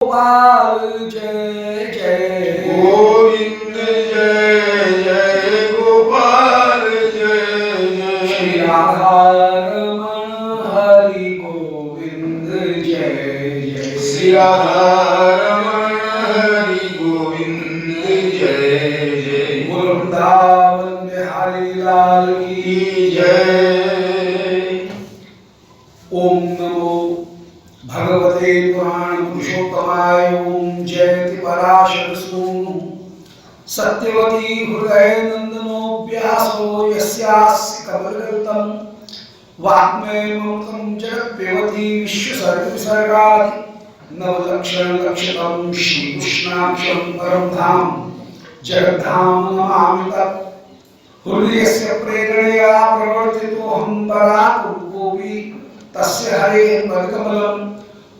गोपाल जय जय गोविंद जय जय गोपाल जय जय श्री राधारमण हरि गोविंद जय जय श्री राधारमण हरि गोविंद जय जय वृंदावन बिहारी लाल की जय। ओम नमो भगवते पुराण पुरुषोत्तमाय। ओम जयति पराशर सूनु सत्यवती हृदय नंदनो व्यासो यस्यास्य कमलगल्तम वाग्मयमृतं जगत्पेवती विश्वसर्गविसर्गादि नवलक्षण लक्षितं श्रीकृष्णाक्षं परं धाम जगद्धाम नमामि तत्। हृदयस्य प्रेरणया प्रवर्तितोऽहं पराकुरूपोऽपि तस्य हरेः पदकमलं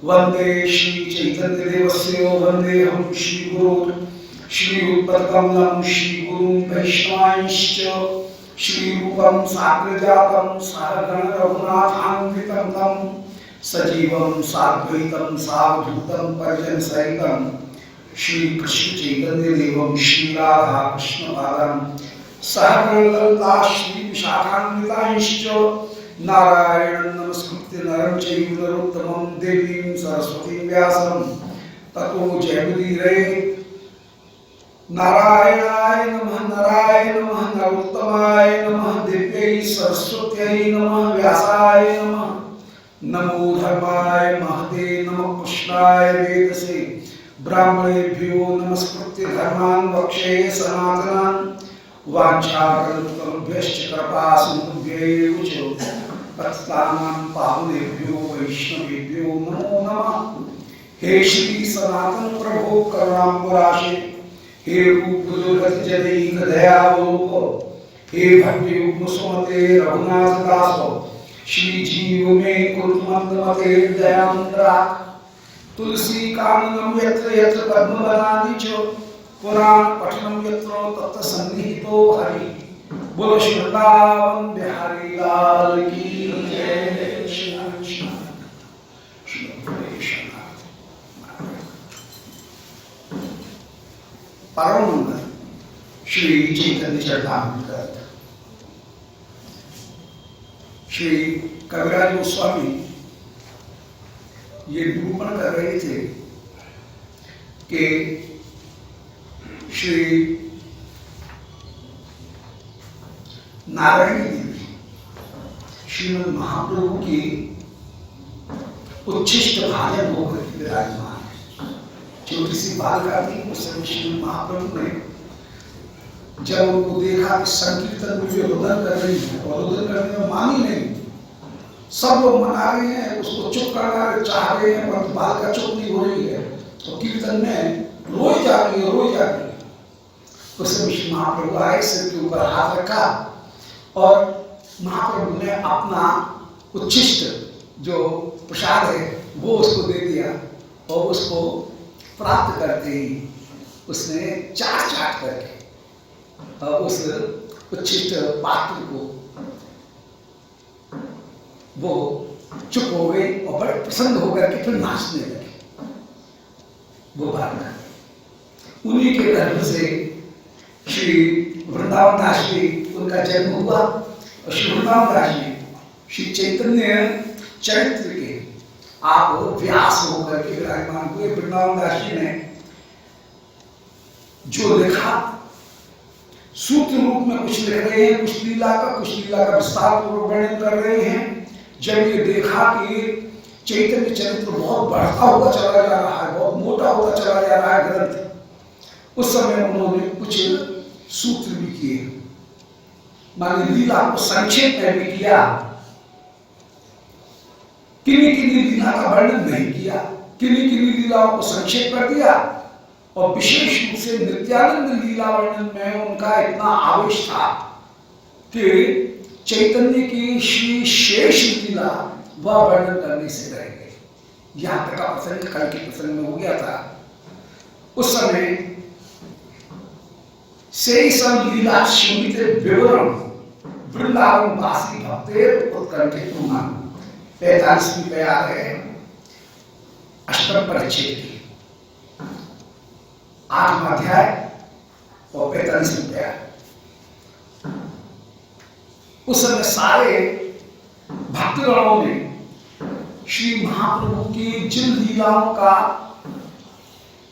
वन्दे श्री चैतन्यदेवस्य वन्देऽहं श्रीगुरुं श्रीयुतपदकमलं श्रीगुरुं वैष्णवांश्च श्रीरूपं साग्रजातं सहगण रघुनाथान्वितं तं सजीवं साद्वैतं सावधूतं परिजनसहितं श्रीकृष्ण चैतन्यदेवं श्रीराधाकृष्णपादं सहगण ललिता श्रीविशाखान्वितांश्च नारायणं नमस्कृत्य नरं चैव नरोत्तमं देवीं सरस्वतीं व्यासं ततो जयमुदीरये। नारायणाय नमः नरोत्तमाय नमः दिव्यै सरस्वत्यै नमः व्यासाय नमः। नमो धर्माय महते नमः कृष्णाय वेदसे ब्राह्मणेभ्यो नमस्कृत्य धर्मान् वक्षे सनातनान् वाञ्छाकल्पतरुभ्यश्च कृपासिन्धुभ्यैव च पतितानां पावनेभ्यो वैष्णवेभ्यो नमो नमः। हे श्री सनातन प्रभो करुणाम्बुराशे हे रूप दुर्गति जनैक दयावलोको हे भव्य युग्म सुमते रघुनाथ दासो श्री जीव में कुरु मंदमते दयान्द्रा तुलसी काननम यत्र यत्र पद्मवनानि च पुराण पठनम यत्र तत्र सन्निहितो हरि। बोलो श्री वृंदावन बिहारी लाल की जय। परम मंगल श्री चैतन्य चरितामृत श्री कविराज गोस्वामी ये निरूपण कर रहे थे कि श्री नारायणी देवी श्रीमद महाप्रभु की उच्छिष्ट भाजन होकर के विराजमान है। छोटी सी बालिका थी, उस समय श्रीमद महाप्रभु ने जब उनको देखा कि संकीर्तन में रोदन कर रही है और रोदन करने में मानी नहीं, सब लोग मना रहे हैं, उसको चुप करना चाह रहे हैं, परंतु बालिका चुप नहीं हो रही है तो कीर्तन में रोई जा रही है। उस समय श्री महाप्रभु आए, सिर के ऊपर हाथ रखा और महाप्रभु ने अपना उच्छिष्ट जो प्रसाद है वो उसको दे दिया और उसको प्राप्त करते ही उसने चाट करके और उस उच्छिष्ट पात्र को वो चुप हो गई और बड़े प्रसन्न होकर के फिर नाचने लगे। वो बात उन्हीं के गर्भ से श्री वृंदावन दास जी उनका जन्म हुआ और श्री वृंदावन दास जी श्री चैतन्य चरित्र के आप व्यास होकर के विराजमान हुए। वृंदावन दास जी ने जो लिखा सूत्र रूप में कुछ लिख रहे हैं, कुछ लीला का विस्तार पूर्वक वर्णन कर रहे हैं। जब ये देखा कि चैतन्य चरित्र बहुत बढ़ता हुआ चला जा रहा है, बहुत मोटा होता चला जा रहा है ग्रंथ, उस समय उन्होंने कुछ सूत्र भी किए, माने लीला को संक्षेप में भी किया, किन्हीं लीला का वर्णन नहीं किया, किन्हीं लीलाओं को संक्षेप कर दिया और विशेष रूप से नित्यानंद लीला वर्णन में उनका इतना आवेश था कि चैतन्य की श्री शेष लीला वह वर्णन करने से रह गए। यहां तक का प्रसंग कल के प्रसंग में हो गया था। उस समय से सब लीला स्मृत विवरण वृंदावन वासी भक्तेर उत्कंठित 45वीं प्यार है अष्टम परिच्छेद की। अध्याय और 45 रुपया। उस समय सारे भक्तगणों ने श्री महाप्रभु की जिन लीलाओं का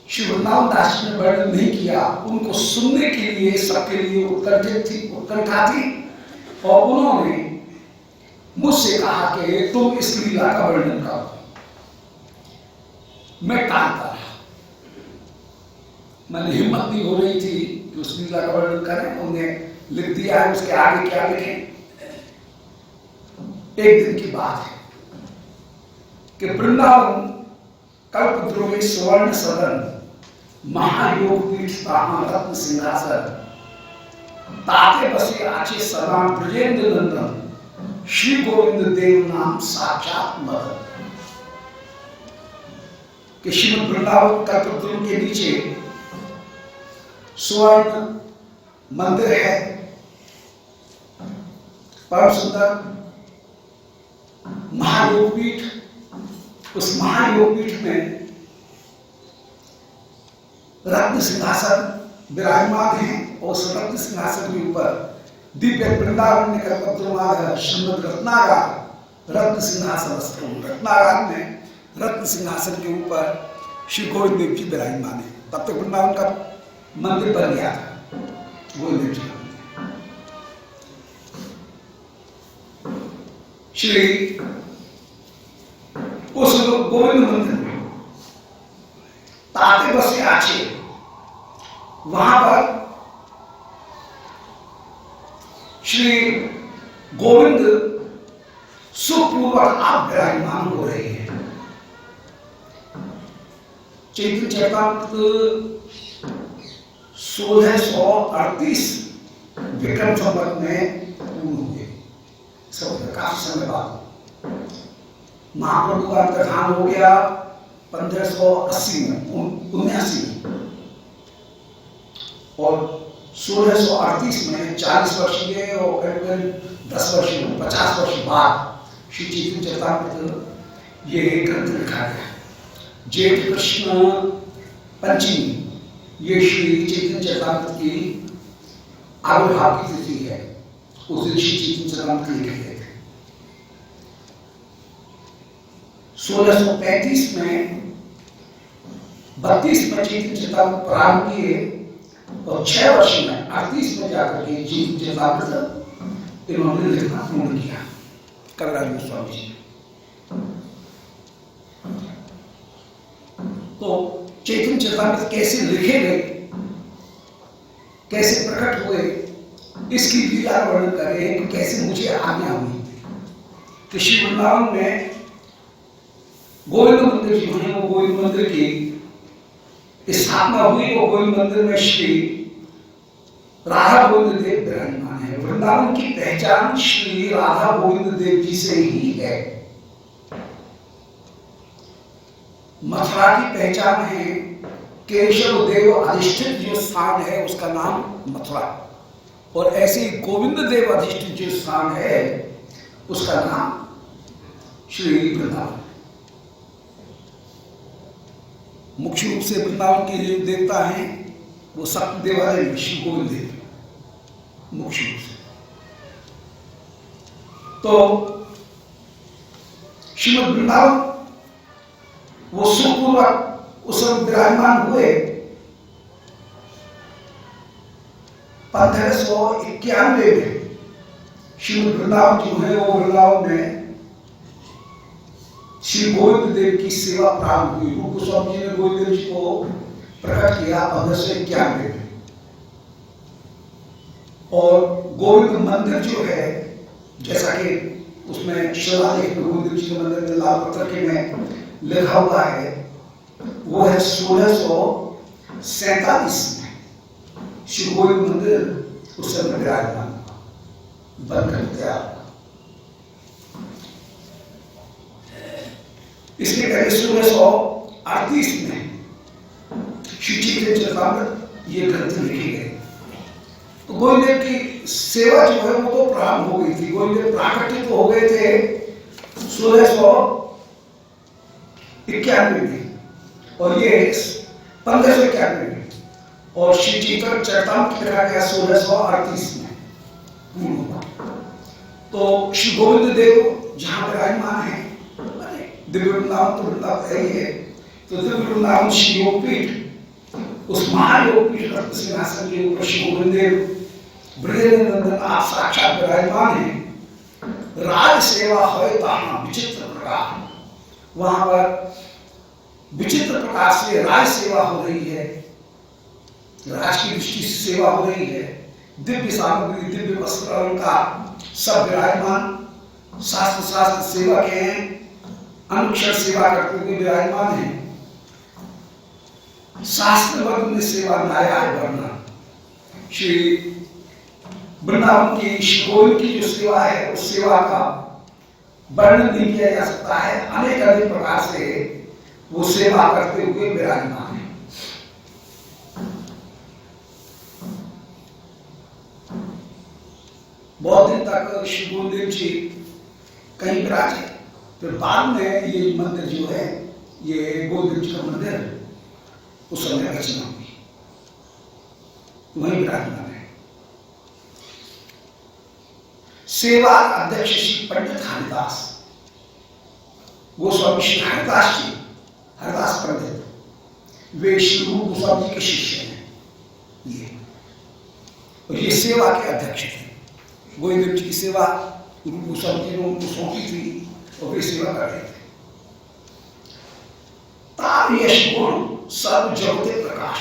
श्री वृंदावन दास ने वर्णन नहीं किया, उनको सुनने के लिए सबके लिए उत्कंठा थी। और उन्होंने मुझसे कहा कि तुम इस लीला का वर्णन करो। मैं टालता रहा, मैंने हिम्मत नहीं हो रही थी कि उस लीला का वर्णन करें। उन्हें लिख दिया है, उसके आगे क्या लिखें। एक दिन की बात है कि वृंदावन कल्पद्रुमे स्वर्ण सदन महायोग पीठ रत्न सिंहासन ताते बसे आचे सदा ब्रजेंद्र नंदन श्री गोविंद देव नाम साक्षात मदन। कि श्रीमद वृंदावन कल्पद्रुम के नीचे स्वर्ण मंदिर है, परम सुंदर महायोगपीठ। उस महायोगपीठ में रत्न सिंहासन विराजमान है और उस रत्न सिंहासन के ऊपर दिव्य वृंदावन कल्पद्रुमाधर श्रीमद रत्नागार रत्न सिंहासन रत्नागार में रत्न सिंहासन के ऊपर श्री गोविंद देव जी विराजमान है। तब तक वृंदावन का मंदिर बन गया था गोविंद देव जी का। श्री उस गोविंद मंदिर में ताते बसे आचे, वहां पर श्री गोविंद सुखपूर्वक आप विराजमान हो रहे हैं। चैतन्य चरितामृत 1638 विक्रम संवत में पूर्ण हुए। सब काफी समय बाद महाप्रभु का अंतर्धान हो गया 1580 में 79 में, और 1638 में 40 वर्ष के और करीब 10 वर्ष 50 वर्ष बाद श्री चैतन्य चरितामृत ये ग्रंथ लिखा गया। जेठ कृष्ण पंचमी ये श्री चैतन्य चरितामृत की आविर्भाव की तिथि है। उस दिन श्री चैतन्य चरितामृत लिखे गए थे। 1635 में 32 में चैतन्य चरितामृत प्रारंभ किए और 6 वर्ष में 38 में जाकर के चैतन्य चरितामृत इन्होंने लिखना पूर्ण किया कविराज गोस्वामी जी। तो चैतन्य चरितामृत कैसे लिखे गए, कैसे प्रकट हुए, इसकी लीला वर्णन कर रहे हैं। कैसे मुझे आज्ञा हुई कि श्री वृंदावन में गोविंद मंदिर जो है वो गोविंद मंदिर की स्थापना हुई। वो गोविंद मंदिर में श्री राधा गोविंद देव विराजमान है। वृंदावन की पहचान श्री राधा गोविंद देव जी से ही है। मथुरा की पहचान है केशव देव अधिष्ठित जो स्थान है उसका नाम मथुरा, और ऐसे ही गोविंद देव अधिष्ठित जो स्थान है उसका नाम श्री वृंदावन। मुख्य रूप से वृंदावन के जो देवता हैं वो सप्त देवालय श्री गोविंद देव मुख्य रूप से। तो श्रीमद वृंदावन वो सुखपूर्वक उस समय विराजमान हुए। 1591 में श्रीमद वृंदावन जो है वो वृंदावन में श्री गोविंद देव की सेवा प्रारंभ हुई। रूप गोस्वामी जी ने गोविंद देव जी को प्रकट किया 1591 में। और गोविंद मंदिर जो है, जैसा कि उसमें शिलालेख में गोविंद देव जी के मंदिर में लाल पत्थर के में लिखा हुआ है, वो है 1647 में श्री गोविंद मंदिर उस समय विराजमान बनकर तैयार। इसके पहले 1638 में श्री चैतन्य चरितामृत ये ग्रंथ लिखे गए। तो गोविंद देव की सेवा जो है वो तो प्रारंभ हो गई थी। गोविंद देव प्राकट्य तो हो गए थे 1691 में, और ये 1591 में और श्री चैतन्य चरितामृत लिखा गया 1638 में पूर्ण हुआ। तो श्री गोविंद देव जहां विराजमान है, दिव्य वृंदावन तो वृंदावन है ही है, तो दिव्य वृंदावन श्री योगपीठ, उस महायोगपीठ का सिंहासन के ऊपर श्री गोविंद देव ब्रजेंद्र आप साक्षात विराजमान है। राज सेवा है तहाँ विचित्र प्रकार, वहां पर विचित्र प्रकार से राज सेवा हो रही है, राज की दृष्टि से सेवा हो रही है। दिव्य सामग्री, दिव्य वस्त्र अलंकार सब विराजमान, शास्त्र सेवक हैं, अनुक्षण सेवा करते हुए विराजमान है। शास्त्र वर्ग में सेवा नाया है वर्णन। श्री वृंदावन की गोविंद की जो सेवा है उस सेवा का वर्णन नहीं किया जा सकता है। अनेक अनेक प्रकार से वो सेवा करते हुए विराजमान है। बहुत दिन तक श्री गुरुदेव जी कहीं विराजे, फिर बाद में ये मंदिर जो है, ये गोविंद जी का मंदिर, उस समय रचना हुई, वही विराजमान है। सेवा अध्यक्ष श्री पंडित हरिदास गोस्वामी, श्री हरिदास जी, हरिदास पंडित, वे श्री रूप गोस्वामी जी के शिष्य हैं ये, और ये सेवा के अध्यक्ष थे। गोविंद जी की सेवा रूप गोस्वामी जी ने उनको सौंपी थी और वे सेवा कर रहे थे। तार यश गुण सर्व जगते प्रकाश,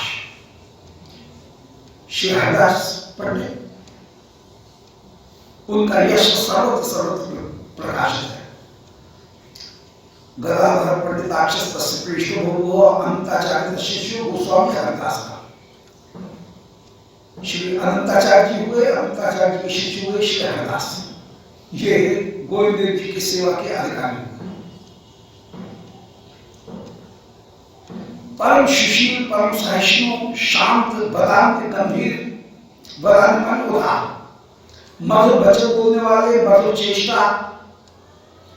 श्री हरिदास पंडित, उनका यश सर्वत्र सर्वत्र प्रकाशित है। गदाधर पंडिताक्षस तस्य पृष्ठभूमो अनंताचार्य शिष्यो गोस्वामी हरिदास का। श्री अनंताचार्य जी हुए, अनंताचार्य के शिष्य हुए श्री हरिदास, ये गोविंद देव जी की सेवा के अधिकारी हुए। परम सुशील, परम सहिष्णु, शांत, वेदांत गंभीर, वेदांत मन उदार, मधुर वचन बोलने वाले, मधुर चेष्टा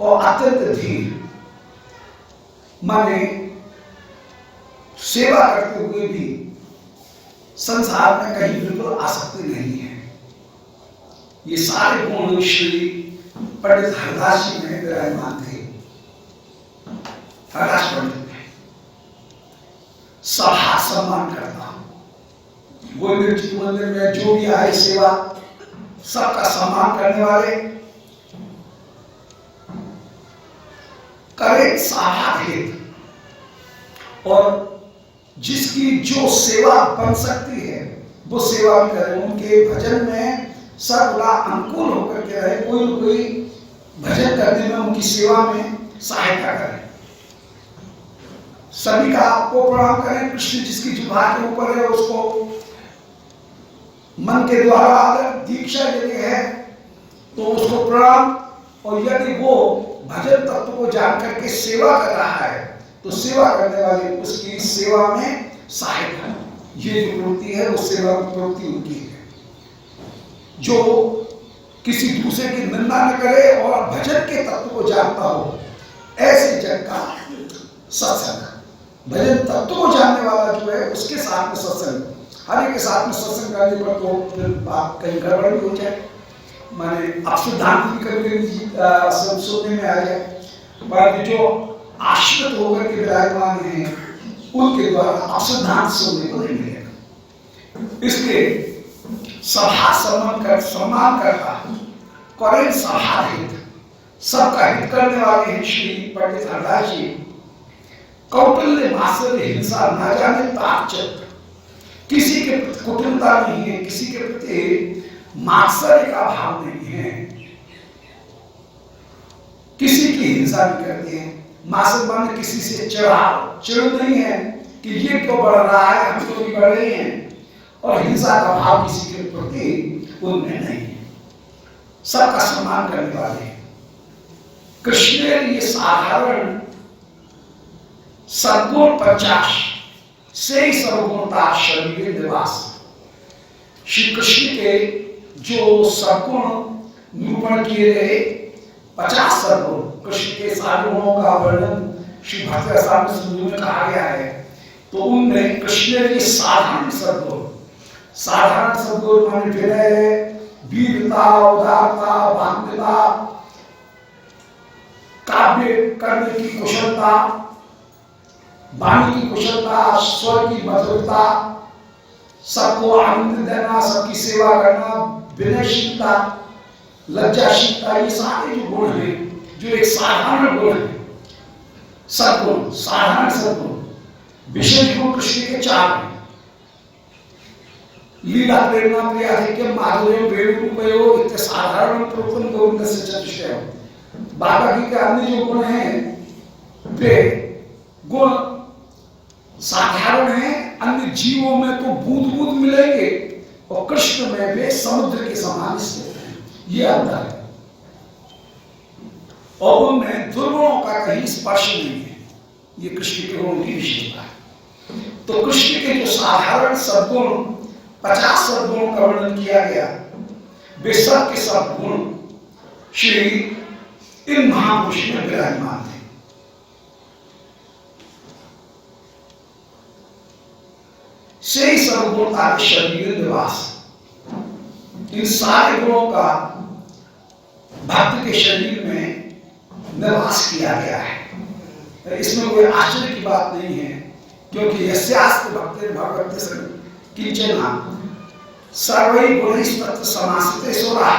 और अत्यंत धीर, माने सेवा करते हुए भी संसार में कहीं बिल्कुल आसक्ति नहीं है। ये सारे गुण श्री पंडित हरिदास जी में विराजमान थे। हरिदास पंडित में सभा सम्मान करता, गोविंद जी मंदिर में जो भी आए सेवा सबका सम्मान करने वाले, करे साहाहित, और जिसकी जो सेवा बन सकती है वो सेवा भी करें। उनके भजन में सर्वदा अनुकूल होकर के रहे, कोई न कोई भजन करने में उनकी सेवा में सहायता करें। सभी का आपको प्रणाम करें। कृष्ण जिसकी जिह्वा के ऊपर है उसको मन के द्वारा अगर दीक्षा यदि है तो उसको प्रणाम, और यदि वो भजन तत्व को जान करके सेवा कर रहा है तो सेवा करने वाले उसकी सेवा में सहायक है। ये जो प्रवृत्ति है वो सेवा की प्रवृत्ति उनकी है, जो किसी दूसरे की निंदा न करे और भजन के तत्व को जानता हो, ऐसे जन का सत्संग। भजन तत्व को जानने वाला जो है उसके साथ में सत्संग, हर एक के साथ में सत्संग करने पर तो फिर बात कहीं गड़बड़ भी हो जाए, माने अपसिद्धांत भी कभी सुनने में आ जाए, पर जो आश्रित होकर के विराजमान हैं उनके द्वारा अपसिद्धांत सुनने को नहीं मिलेगा। इसलिए सभा सम्मान करता, करें सभा हित, सबका हित करने वाले हैं श्री पंडित हरिदास जी। कौटिल्य मात्सर्य हिंसा न जाने ताकचित, किसी के प्रति कुटिलता नहीं है, किसी के प्रति मात्सर्य का भाव नहीं है, किसी की हिंसा नहीं करते हैं। मात्सर्य माने किसी से चिड़ नहीं है कि ये क्यों बढ़ रहा है, हम तो भी बढ़ रहे हैं, और हिंसा का भाव किसी के प्रति उनमें नहीं है। सबका सम्मान करने वाले हैं। कृष्ण ये साधारण सद्गुण 50 से ही सर्वगुणता शरीर निवास। श्री कृष्ण के जो सद्गुण निरूपण किए गए 50 सद्गुण, कृष्ण के सारे गुणों का वर्णन श्री भक्त रसामृत सिंधु में कहा गया है। तो उनमें कृष्ण के साधारण सद्गुण माने विनय, वीरता, उदारता, भाग्यता, काव्य करने की कुशलता, वाणी की कुशलता, स्वर की मधुरता, सबको आनंद देना, सबकी सेवा करना, विनयशीलता, लज्जाशीलता, ये सारे जो गुण हैं, जो एक साधारण गुण है, सद्गुण, साधारण सद्गुण। विशेष गुण कृष्ण के 4 हैं। लीला प्रेरणा प्रियाधिक्यम माधुर्यम वेणुरूपयो इत्य साधारण प्रोक्तम गोविंद से चतुष्टयम्। बाकी के अन्य जो गुण हैं वे गुण साधारण हैं, अन्य जीवों में तो बूंद बूंद मिलेंगे और कृष्ण में वे समुद्र के समान स्थित हैं। ये अंतर है और उनमें दुर्गुणों का कहीं स्पर्श नहीं है। ये कृष्ण के गुणों की विशेषता है। तो कृष्ण के जो साधारण सद्गुण 50 सद्गुणों का वर्णन किया गया, वे सब के सब गुण श्री इन महापुरुष में विराजमान थे। से सर्वगुण का शरीर निवास, इन सारे गुणों का भक्त के शरीर में निवास किया गया है। इसमें कोई आश्चर्य की बात नहीं है, क्योंकि यस्यास्ति भक्तिर् भगवते किंचन सर्वै गुणैः तत्र समाश्रिते सुराः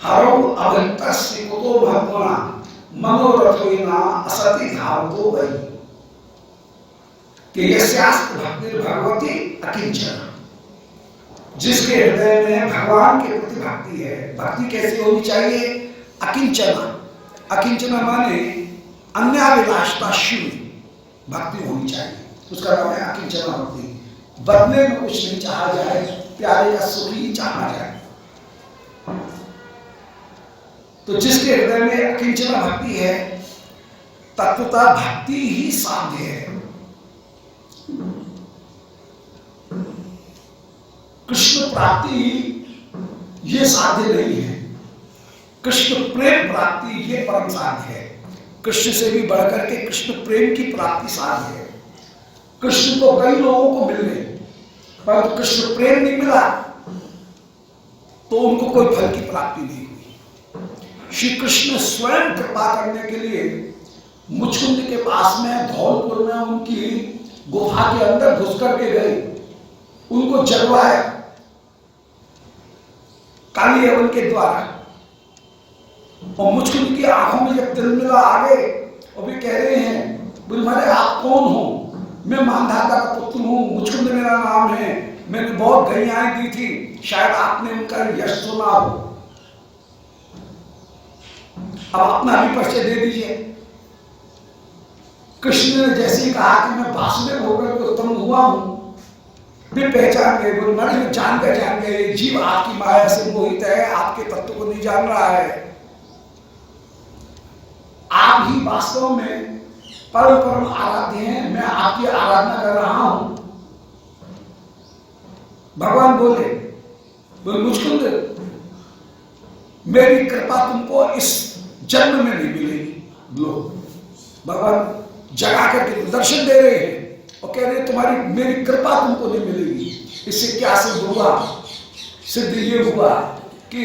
हरौ अभक्तस्य कुतो भक्त्वा मनोरथोइना असति धावतो वै। कि यस्यास्ति भक्तिर् भगवती अकिंचन, जिसके हृदय में भगवान के प्रति भक्ति है। भक्ति कैसी होनी चाहिए? अकिंचना। अकिंचना माने अन्याभिलाषता शून्य भक्ति होनी चाहिए, उसका नाम है अकिंचना भक्ति। बदले में कुछ नहीं चाहा जाए, प्यारे का सुख ही चाहा जाए। तो जिसके हृदय में अकिंचना भक्ति है, तत्वतः भक्ति ही साध्य है। कृष्ण प्राप्ति ये साध्य नहीं है, कृष्ण प्रेम प्राप्ति ये परम साध्य है। कृष्ण से भी बढ़कर के कृष्ण प्रेम की प्राप्ति साध्य है। कृष्ण तो कई लोगों को मिल गए, पर कृष्ण प्रेम नहीं मिला तो उनको कोई फल की प्राप्ति नहीं हुई। श्री कृष्ण स्वयं कृपा करने के लिए मुचकुंद के पास में धौलपुर में उनकी गुफा के अंदर घुस करके गए, उनको जगवाया काली यवन के द्वारा, और मुचकुंद की आंखों में जब तिलमिला आ गए और वे कह रहे हैं, बोले मारे आप कौन हो? मैं मानधाता का पुत्र हूँ, मुचकुंद मेरा नाम है, मैंने बहुत गैयाएं दी थी, शायद आपने उनका यश सुना हो, अब अपना भी परिचय दे दीजिए। कृष्ण ने जैसे ही कहा कि मैं वासुदेव होकर के उत्पन्न हुआ हूं, फिर पहचान गए, बोले मैं जान गए, जीव आपकी माया से मोहित है, आपके तत्व को नहीं जान रहा है, आप ही वास्तव में परम परम आराध्य हैं, मैं आपकी आराधना कर रहा हूं। भगवान बोले मुचकुंद, मेरी कृपा तुमको इस जन्म में नहीं मिलेगी। लोग भगवान जगा करके दर्शन दे रहे हैं और कह रहे हैं तुम्हारी मेरी कृपा तुमको नहीं मिलेगी। इससे क्या सिद्ध हुआ? सिद्ध ये हुआ कि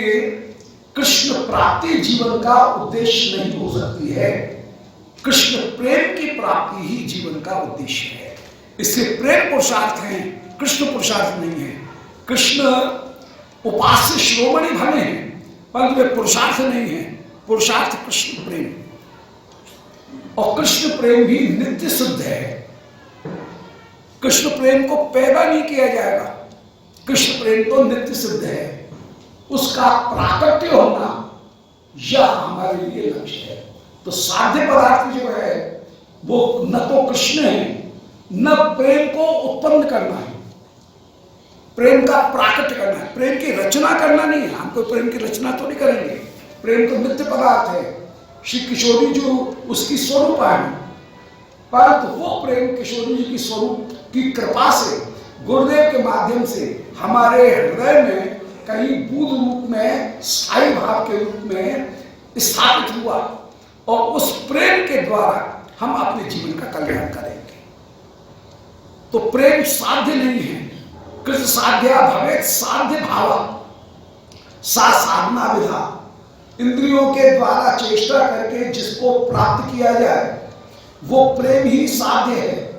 कृष्ण प्राप्ति जीवन का उद्देश्य नहीं हो सकती है, कृष्ण प्रेम की प्राप्ति ही जीवन का उद्देश्य है। इससे प्रेम पुरुषार्थ है, कृष्ण पुरुषार्थ नहीं है। कृष्ण उपास्य श्रोमणी भले हैं, परंतु वे पुरुषार्थ नहीं है। पुरुषार्थ कृष्ण प्रेम, और कृष्ण प्रेम भी नित्य सिद्ध है। कृष्ण प्रेम को पैदा नहीं किया जाएगा, कृष्ण प्रेम तो नित्य सिद्ध है। उसका प्राकट्य होना यह हमारे लिए लक्ष्य है। तो साध्य पदार्थ जो है वो न तो कृष्ण है, न प्रेम को उत्पन्न करना है, प्रेम का प्राकट्य करना है। प्रेम की रचना करना नहीं है, हम कोई प्रेम की रचना तो नहीं करेंगे। प्रेम तो नित्य पदार्थ है, श्री किशोरी जो उसकी स्वरूप है, परंतु वो प्रेम किशोरी जी की स्वरूप की कृपा से, गुरुदेव के माध्यम से हमारे हृदय में कहीं बूंद रूप में, स्थायी भाव के रूप में स्थापित हुआ, और उस प्रेम के द्वारा हम अपने जीवन का कल्याण करेंगे। तो प्रेम साध्य नहीं है। कृत साध्या भवेत साध्य भावा सा साधना विधा। इंद्रियों के द्वारा चेष्टा करके जिसको प्राप्त किया जाए वो प्रेम ही साध्य है।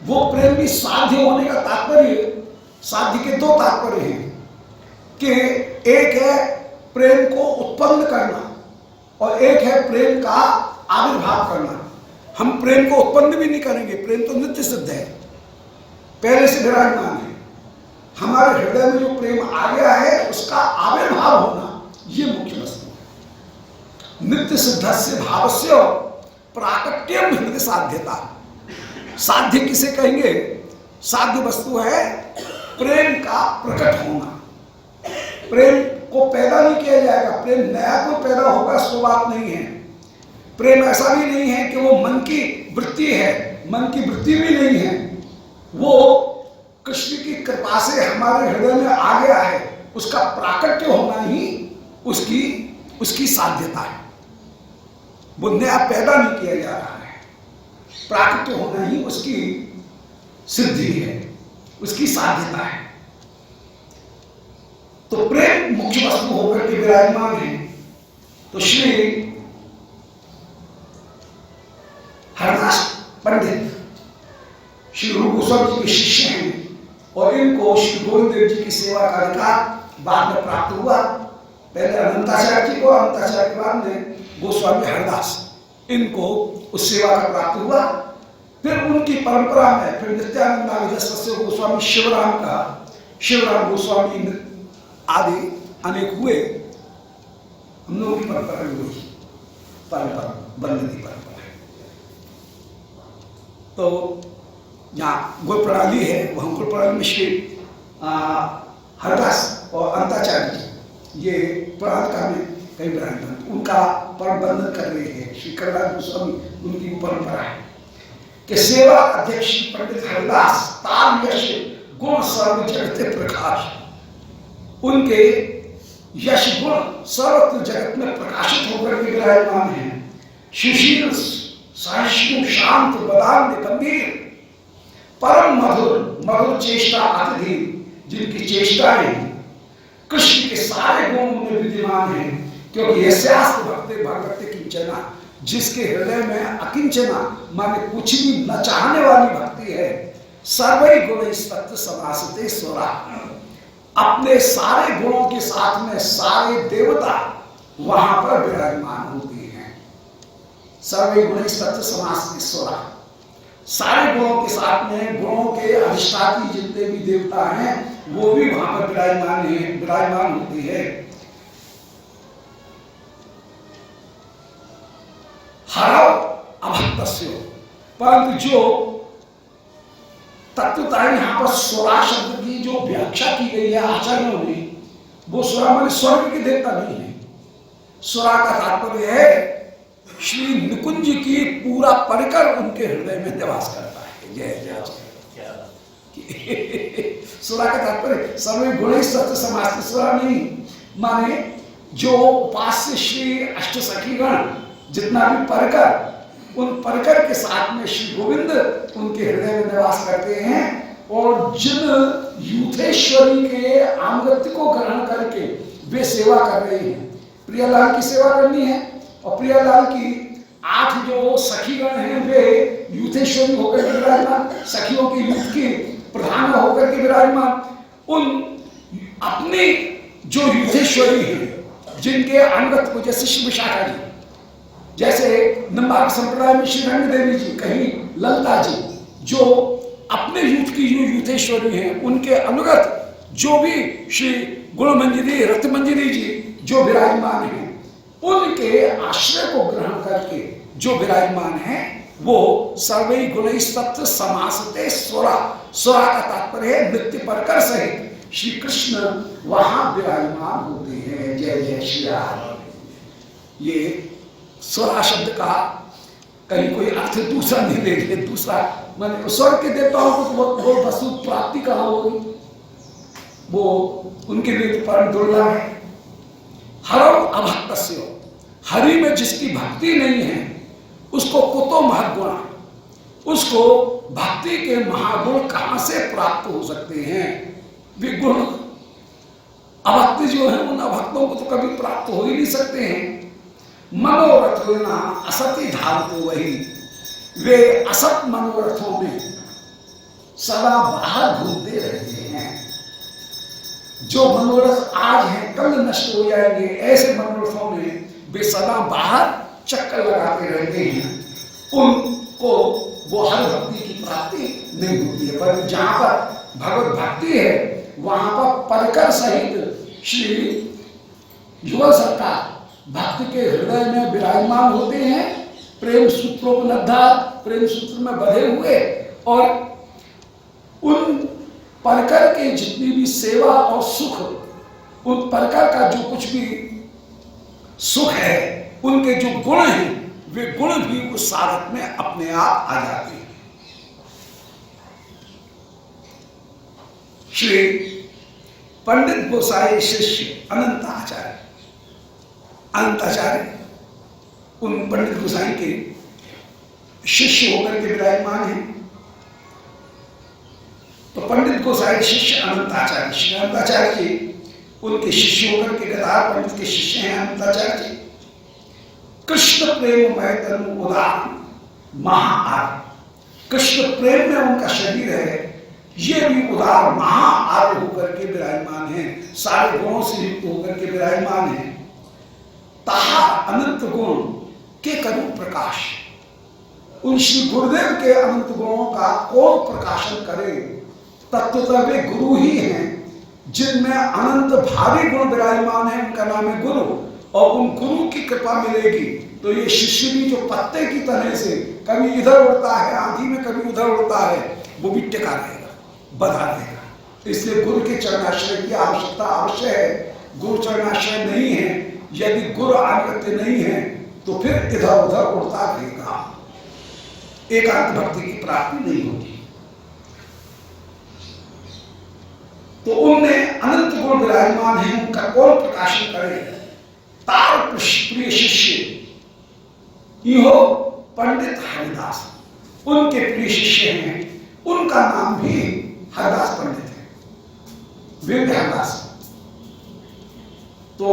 वो प्रेम भी साध्य होने का तात्पर्य, साध्य के दो तात्पर्य हैं कि एक है प्रेम को उत्पन्न करना और एक है प्रेम का आविर्भाव करना। हम प्रेम को उत्पन्न भी नहीं करेंगे, प्रेम तो नित्य सिद्ध है, पहले से विराजमान है। हमारे हृदय में जो प्रेम आ गया है उसका आविर्भाव होना ये मुख्य वस्तु है। नित्य सिद्धस्य भावस्य प्राकट्यम हृदय साध्यता। साध्य किसे कहेंगे? साध्य वस्तु है प्रेम का प्रकट होना। प्रेम को पैदा नहीं किया जाएगा, प्रेम नया कोई पैदा होगा सो बात नहीं है। प्रेम ऐसा भी नहीं है कि वो मन की वृत्ति है, मन की वृत्ति भी नहीं है, वो कृष्ण की कृपा से हमारे हृदय में आ गया है। उसका प्राकट्य होना ही उसकी साध्यता है। वो नया पैदा नहीं किया जा रहा है, प्राकट्य होना ही उसकी सिद्धि है, उसकी साध्यता है। तो प्रेम मुख्य वस्तु होकर के विराजमान है। तो श्री हरदास पंडित श्री रूप गोस्वामी जी के शिष्य हैं और इनको श्री गोविंद देव जी की सेवा का अधिकार बाद में प्राप्त हुआ। पहले अनंताचार्य जी को, अनंताचार्य के बाद में गोस्वामी हरदास, इनको उस सेवा का प्राप्त हुआ। फिर उनकी परंपरा में फिर नित्यानंद गोस्वामी, शिवराम गोस्वामी आदि अनेक हुए। हम लोगों की परंपरा हुई, परंपरा बंदगी परंपरा है। तो यहाँ गुरु प्रणाली है, वहाँ गुरु प्रणाली में श्री हरदास और अंताचार्य जी ये प्रणालिका में कई विराजमान, उनका परम बंधन कर रहे हैं। श्री करदास गोस्वामी उनकी परंपरा है कि सेवा अध्यक्ष पंडित हरदास ताम यश गुण सर्व जगते प्रकाश। उनके यश गुण सर्वत्र जगत में प्रकाशित होकर के विराजमान है। सुशील सहिष्णु शांत बदान्य गंभीर परम मधुर चेष्टा अतिधि, जिनकी चेष्टाएं कृष्ण के सारे गुण में विद्यमान है। क्योंकि यस्यास्ति भक्ते भगवते किंचना, जिसके हृदय में अकिंचना माने कुछ भी न चाहने वाली भक्ति है, सर्वै गुण सत्य समासते स्वरा। अपने सारे गुणों के साथ में सारे देवता वहां पर विराजमान होते हैं। सर्वे गुण सत्य समासते स्वरा, सारे गुणों के साथ में गुणों के अधिष्ठाती जितने भी देवता हैं वो भी वहां पर विराजमान होते हैं। हरव अभक्तस्य, परंतु जो तत्वता यहाँ पर स्वरा शब्द की जो व्याख्या की गई है आचार्यों ने, वो स्वरा माने स्वर्ग के देवता नहीं है। स्वरा का तात्पर्य है श्री निकुंज की पूरा परिकर उनके हृदय में निवास करता है। जय जय। स्वरा का तात्पर्य सर्वे गुण सत्य समाज, स्वरा नहीं माने जो उपास्य श्री अष्ट सखीगण जितना भी परकर, उन परकर के साथ में श्री गोविंद उनके हृदय में निवास करते हैं। और जिन यूथेश्वरी के आनुगत्य को ग्रहण करके वे सेवा कर रहे हैं, प्रियालाल की सेवा करनी है और प्रियालाल की 8 जो सखीगण हैं वे यूथेश्वरी होकर के विराजमान, सखियों की यूथ की प्रधान होकर के विराजमान। उन अपने जो यूथेश्वरी हैं जिनके अनुगत्य को, जैसे श्री विशाखा जी, जैसे नंबार्क संप्रदाय में श्री रंग देवी जी, कहीं ललिता जी, जो अपने यूथ की जो यूथेश्वरी हैं उनके अनुगत जो भी श्री गुणमंजरी रत्नमंजरी जी जो विराजमान हैं, उनके आश्रय को ग्रहण करके जो विराजमान है वो सर्वै गुणै सत्य समासते स्वरा। स्वरा का तात्पर्य है नित्य परकर सहित श्री कृष्ण वहां विराजमान होते हैं। जय जय श्री राम। ये स्वरा शब्द का कहीं कोई अर्थ दूसरा नहीं ले लिया, दूसरा माने स्वर्ग के देवताओं को वो वस्तु प्राप्ति कहाँ होगी, वो उनके लिए परम दुर्लभ है। हरव अभक्तस्य, हरि में जिसकी भक्ति नहीं है उसको कुतो महत्गुणा, उसको भक्ति के महागुण कहां से प्राप्त हो सकते हैं? वे गुण अभक्ति जो है उन अभक्तों को तो कभी प्राप्त हो ही नहीं सकते हैं। मनोरथ ना असती धारते वही, वे असत मनोरथों में सदा बाहर घूमते रहते हैं। जो मनोरथ आज हैं कल नष्ट हो जाएंगे, ऐसे मनोरथों में वे सदा बाहर चक्कर लगाते रहते हैं। उनको वो हर भक्ति की प्राप्ति नहीं होती है। पर जहां पर भगवत भक्ति है वहां पर परकर सहित श्री युगल सरकार भक्त के हृदय में विराजमान होते हैं, प्रेम सूत्रोपलब्धा, प्रेम सूत्र में बंधे हुए, और उन परकर के जितनी भी सेवा और सुख, उन परकर का जो कुछ भी सुख है, उनके जो गुण हैं, वे गुण भी उस साधक में अपने आप आ जाते हैं। श्री पंडित गोसाई शिष्य अनंत आचार्य, अनंत आचार्य उन पंडित गोसाई के शिष्य होकर के विराजमान हैं। तो पंडित गोसाई शिष्य अनंत आचार्य, श्री अनंत आचार्य जी उनके शिष्य होकर के गदार पंडित के शिष्य हैं अनंत आचार्य जी। कृष्ण प्रेम मय तनु उदार महाआर, कृष्ण प्रेम में उनका शरीर है, ये भी उदार महाआर होकर के विराजमान है, सारे गुणों से युक्त होकर के विराजमान है। ताहा अनंत गुण के करू प्रकाश, उन श्री गुरुदेव के अनंत गुणों का कौन प्रकाशन करे? तत्वतः वे गुरु ही हैं जिनमें अनंत भारी गुण विराजमान है, उनका नाम है गुरु। और उन गुरु की कृपा मिलेगी तो ये शिष्य भी जो पत्ते की तरह से कभी इधर उड़ता है आंधी में, कभी उधर उड़ता है, वो भी टिका रहेगा, बधा रहेगा। इसलिए गुरु के चरणाश्रय की आवश्यकता अवश्य है। गुरु चरणाश्रय नहीं है, यदि गुरु आगत्य नहीं है तो फिर इधर उधर उड़ता रहेगा, एकांत भक्ति की प्राप्ति नहीं होगी। तो उनमें अनंत गुण विराजमान है, उनका कौन प्रकाशन करे? तार प्रिय शिष्य इहो पंडित हरिदास, उनके प्रिय शिष्य हैं, उनका नाम भी हरिदास पंडित है, वेद हरिदास। तो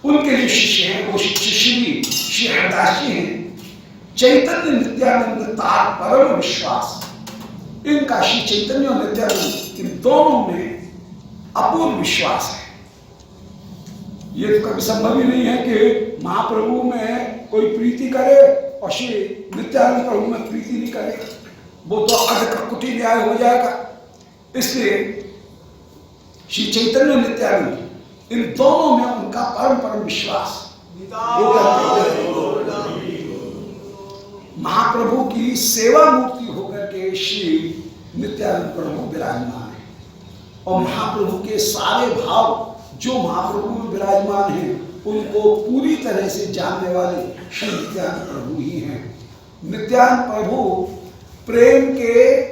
उनके जो शिष्य हैं वो शिष्य भी श्री हरिदास जी हैं। चैतन्य नित्यानंद तार परम विश्वास, इनका श्री चैतन्य और नित्यानंद इन दोनों में अपूर्व विश्वास है। ये तो कभी संभव ही नहीं है कि महाप्रभु में कोई प्रीति करे और श्री नित्यानंद प्रभु में प्रीति नहीं करे, वो तो अर्धकुटी न्याय हो जाएगा। इसलिए श्री चैतन्य नित्यानंद इन दोनों में उनका परम परम विश्वास। महाप्रभु की सेवा मूर्ति होकर के श्री नित्यानंद प्रभु विराजमान है, और महाप्रभु के सारे भाव जो महाप्रभु में विराजमान हैं उनको पूरी तरह से जानने वाले श्री नित्यानंद प्रभु ही हैं। नित्यानंद प्रभु प्रेम के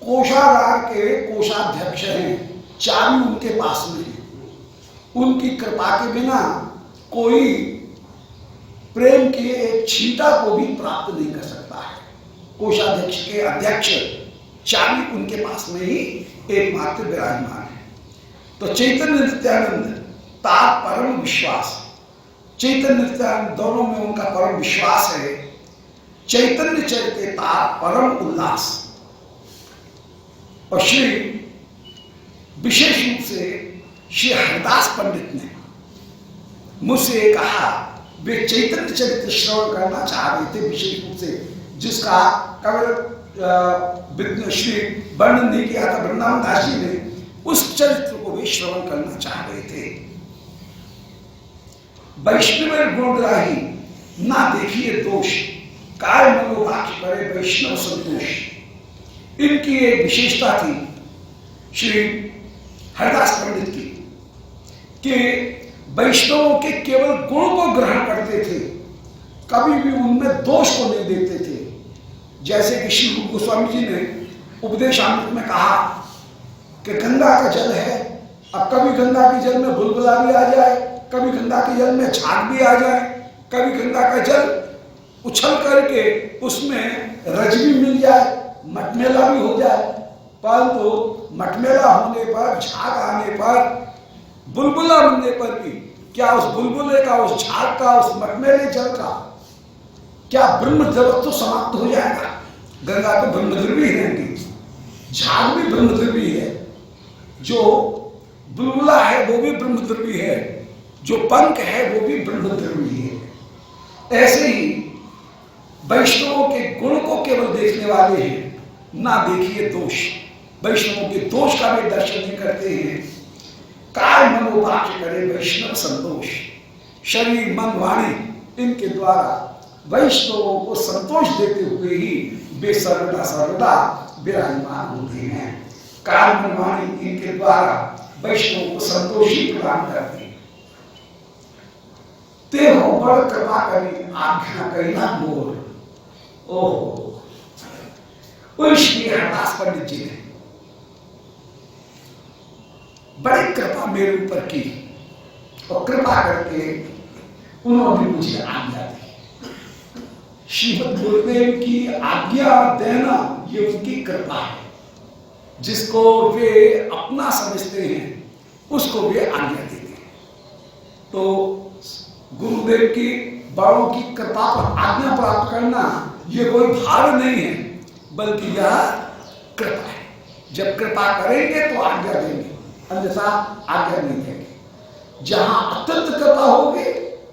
कोषागार के कोषाध्यक्ष हैं, चाबी उनके पास में है। उनकी कृपा के बिना कोई प्रेम के एक छींटा को भी प्राप्त नहीं कर सकता है। कोषाध्यक्ष के अध्यक्ष चाबी उनके पास में ही एकमात्र विराजमान है। तो चैतन्य नित्यानंद तार परम विश्वास, चैतन्य नित्यानंद दोनों में उनका परम विश्वास है। चैतन्य चरिते तार परम उल्लास। और श्री विशेष रूप से श्री हरिदास पंडित ने मुझसे कहा, वे चैतन्य चरित्र श्रवण करना चाह रहे थे विशेष रूप से, जिसका कवि श्री वर्णन नहीं किया था वृंदावन दास जी ने, उस चरित्र को वे श्रवण करना चाह रहे थे। वैष्णव गुणग्राही ना देखिए दोष, काय मनोवाक्य करे वैष्णव संतोष। इनकी एक विशेषता थी श्री हरिदास पंडित की कि वैष्णवों के केवल गुण को ग्रहण करते थे, कभी भी उनमें दोष को नहीं देखते थे। जैसे कि श्री रूप गोस्वामी जी ने उपदेशामृत में कहा कि गंगा का जल है, अब कभी गंगा के जल में बुलबुला भी आ जाए, कभी गंगा के जल में झाग भी आ जाए, कभी गंगा का जल उछल करके उसमें रज भी मिल जाए, मटमेला भी हो जाए, परंतु मटमेला होने पर, झाग आने पर, बुलबुला बनने पर भी क्या उस बुलबुले का, उस झाग का, उस मटमेले जल का क्या ब्रह्म जगत तो समाप्त हो जाएगा? गंगा तो ब्रह्मद्रवी रहेंगी, झाग भी ब्रह्मद्रवी है, जो बुलबुला है वो भी ब्रह्मद्रवी है, जो पंख है वो भी ब्रह्मद्रवी है। ऐसे ही वैष्णवों के गुण को केवल देखने वाले हैं, ना देखिए दोष। वैष्णवों के दोष का भी दर्शन नहीं करते हैं। काय मनोवाक्य करे वैष्णव संतोष, शरीर मन वाणी इनके द्वारा वैष्णवों को संतोष देते हुए ही वे सर्वदा सर्वदा विराजमान होते हैं। काय मन वाणी इनके द्वारा वैष्णवों को संतोष ही प्रदान करते हैं। ते हो बड़ कृपा करी आज्ञा करिना मोर। ओहो, श्री हरदास पंडित जी ने बड़ी कृपा मेरे ऊपर की और कृपा करके उन्होंने मुझे आज्ञा दी। श्रीमद् गुरुदेव की आज्ञा देना ये उनकी कृपा है। जिसको वे अपना समझते हैं उसको वे आज्ञा देते हैं। तो गुरुदेव की, बड़ों की कृपा पर आज्ञा प्राप्त करना ये कोई भार नहीं है, बल्कि यह कृपा है। जब कृपा करेंगे तो आज्ञा देंगे, अन्यथा आज्ञा नहीं देंगे। जहां अत्यंत कृपा होगी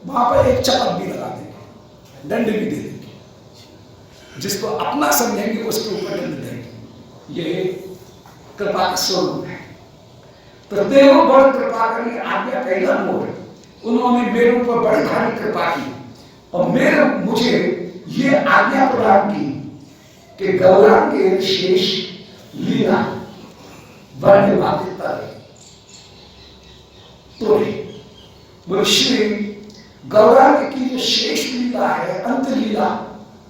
वहां पर एक चपत भी लगा देंगे, दंड भी दे देंगे। जिसको अपना समझेंगे उसके ऊपर दंड देंगे। ये कृपा का स्वरूप है। तो देव बड़ कृपा करी आज्ञा कैला मोर। उन्होंने मेरे ऊपर बड़ी भारी कृपा की और मुझे ये आज्ञा प्रदान की कि गौरांग के शेष लीला वर्ण्य बाधिता है। तो वो श्री गौरांग की जो शेष लीला है, अंत लीला,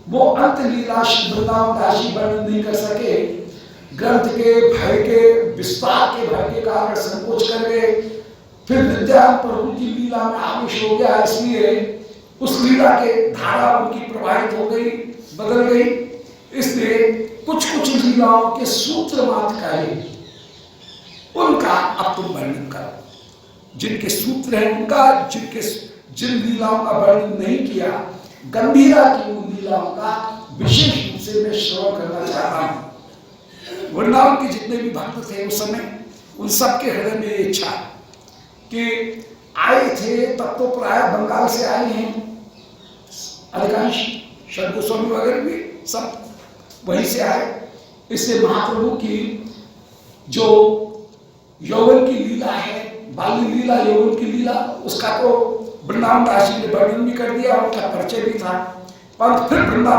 वो अंत लीला श्री वृंदावन दासी वर्णन नहीं कर सके। ग्रंथ के भय के, विस्तार के भय के कारण संकोच कर गए। फिर नित्यानंद प्रभु की लीला में आवेश हो गया, इसलिए उस लीला के धारा उनकी प्रभावित हो गई, बदल गई। इसलिए कुछ कुछ लीलाओं के सूत्र मात्र कहे, उनका अब तुम वर्णन करो। जिनके सूत्र हैं उनका, जिन लीलाओं का वर्णन नहीं किया, गंभीरा की उन लीलाओं का विशेष रूप से मैं श्रवण करना चाहता हूँ। वृंदावन के जितने भी भक्त थे उस समय, उन सबके हृदय में इच्छा कि आए थे तब तो प्राय बंगाल से आए हैं अधिकांश, शंकर गोस्वामी वगैरह भी सब वहीं से आए। इससे महाप्रभु की जो यौवन की लीला है, बाली लीला, यौवन की लीला, उसका तो वृंदावन दासी ने वर्णन भी कर दिया, उनका परिचय भी था। पर फिर वृंदावन